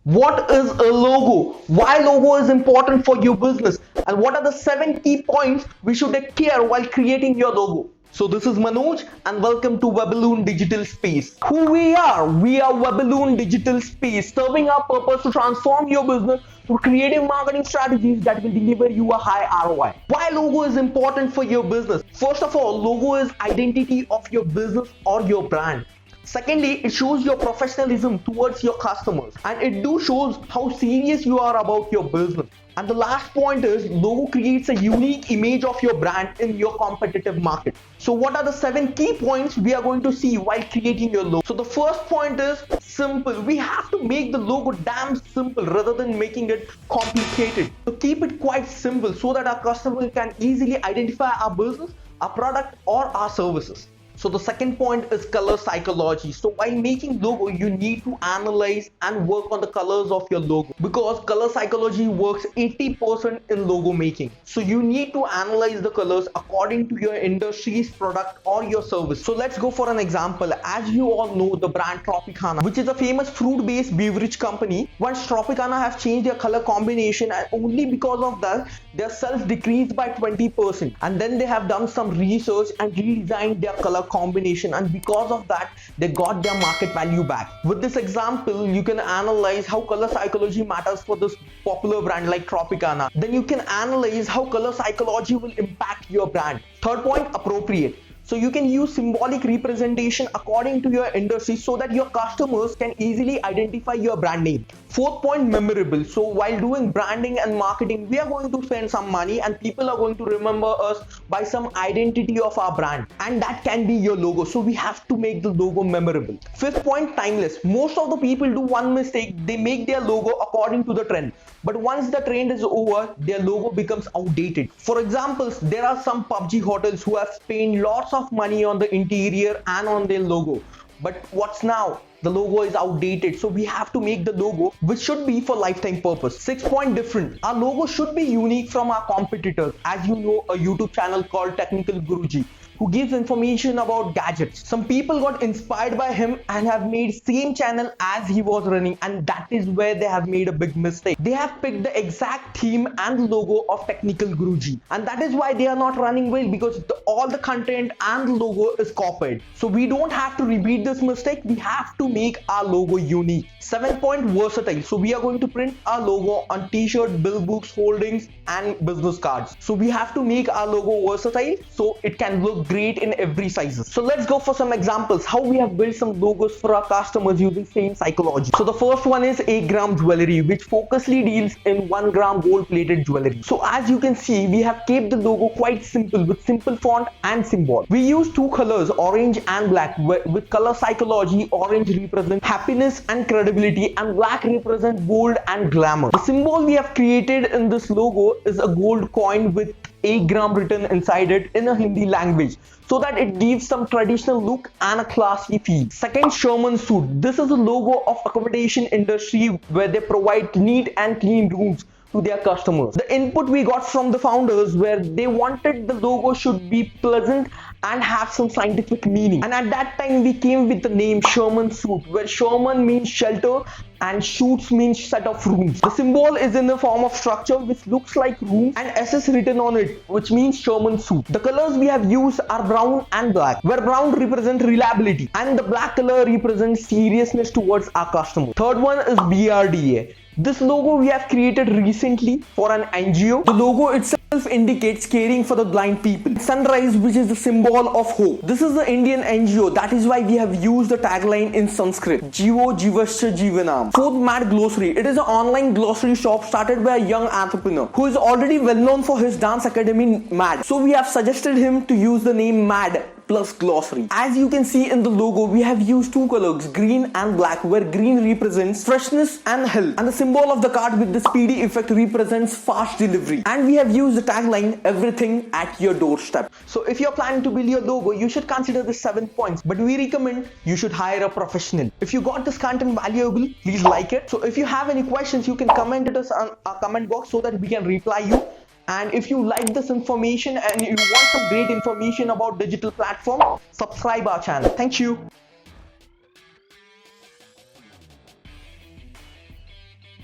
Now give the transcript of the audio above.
What is a logo? Why logo is important for your business? And what are the 7 key points we should take care while creating your logo? So this is Manoj and welcome to Webaloon Digital Space. Who we are? We are Webaloon Digital Space, serving our purpose to transform your business through creative marketing strategies that will deliver you a high ROI. Why logo is important for your business? First of all, logo is identity of your business or your brand. Secondly, it shows your professionalism towards your customers, and it shows how serious you are about your business. And the last point is logo creates a unique image of your brand in your competitive market. So what are the 7 key points we are going to see while creating your logo? So the first point is simple. We have to make the logo damn simple rather than making it complicated. So keep it quite simple so that our customer can easily identify our business, our product, or our services. So the second point is color psychology. So while making logo, you need to analyze and work on the colors of your logo, because color psychology works 80% in logo making. So you need to analyze the colors according to your industry's product or your service. So let's go for an example. As you all know, the brand Tropicana, which is a famous fruit-based beverage company, once Tropicana has changed their color combination, and only because of that, their sales decreased by 20%. And then they have done some research and redesigned their color combination, and because of that they got their market value back. With this example, you can analyze how color psychology matters for this popular brand like Tropicana. Then you can analyze how color psychology will impact your brand. Third point, appropriate. So you can use symbolic representation according to your industry so that your customers can easily identify your brand name. Fourth point, memorable. So while doing branding and marketing, we are going to spend some money and people are going to remember us by some identity of our brand, and that can be your logo. So we have to make the logo memorable. Fifth point, timeless. Most of the people do one mistake. They make their logo according to the trend, but once the trend is over, their logo becomes outdated. For example, there are some PUBG hotels who have spent lots of money on the interior and on their logo, but what's now? The logo is outdated. So we have to make the logo which should be for lifetime purpose. 6 point, different. Our logo should be unique from our competitors. As you know, a YouTube channel called Technical Guruji, who gives information about gadgets. Some people got inspired by him and have made same channel as he was running, and that is where they have made a big mistake. They have picked the exact theme and logo of Technical Guruji, and that is why they are not running well, because all the content and the logo is copied. So we don't have to repeat this mistake. We have to make our logo unique. 7 point, versatile. So we are going to print our logo on t-shirt, billboards, holdings, and business cards. So we have to make our logo versatile so it can look great in every sizes. So let's go for some examples how we have built some logos for our customers using same psychology. So the first one is 8-gram jewelry, which focusedly deals in 1-gram gold plated jewelry. So as you can see, we have kept the logo quite simple with simple font and symbol. We use two colors, orange and black. With color psychology, orange represents happiness and credibility, and black represents gold and glamour. The symbol we have created in this logo is a gold coin with 8-gram written inside it in a Hindi language, so that it gives some traditional look and a classy feel. Second, Sherman suit. This is a logo of accommodation industry where they provide neat and clean rooms to their customers. The input we got from the founders where they wanted the logo should be pleasant and have some scientific meaning, and at that time we came with the name Sherman suit, where Sherman means shelter and suits means set of rooms. The symbol is in the form of structure which looks like rooms, and SS written on it, which means Sherman suit. The colors we have used are brown and black, where brown represents reliability and the black color represents seriousness towards our customer. Third one is BRDA. This logo we have created recently for an NGO. The logo itself indicates caring for the blind people. Sunrise, which is the symbol of hope. This is the Indian NGO. That is why we have used the tagline in Sanskrit, Jivo Jivasya Jivanam. Fourth, Mad Glossary. It is an online glossary shop started by a young entrepreneur who is already well known for his dance academy Mad. So we have suggested him to use the name Mad plus glossary. As you can see in the logo, we have used two colors, green and black, where green represents freshness and health, and the symbol of the card with the speedy effect represents fast delivery. And we have used the tagline, everything at your doorstep. So if you're planning to build your logo, you should consider the 7 points, but we recommend you should hire a professional. If you got this content valuable, please like it. So if you have any questions, you can comment it us on our comment box so that we can reply you. And if you like this information and you want some great information about digital platform, subscribe our channel. Thank you.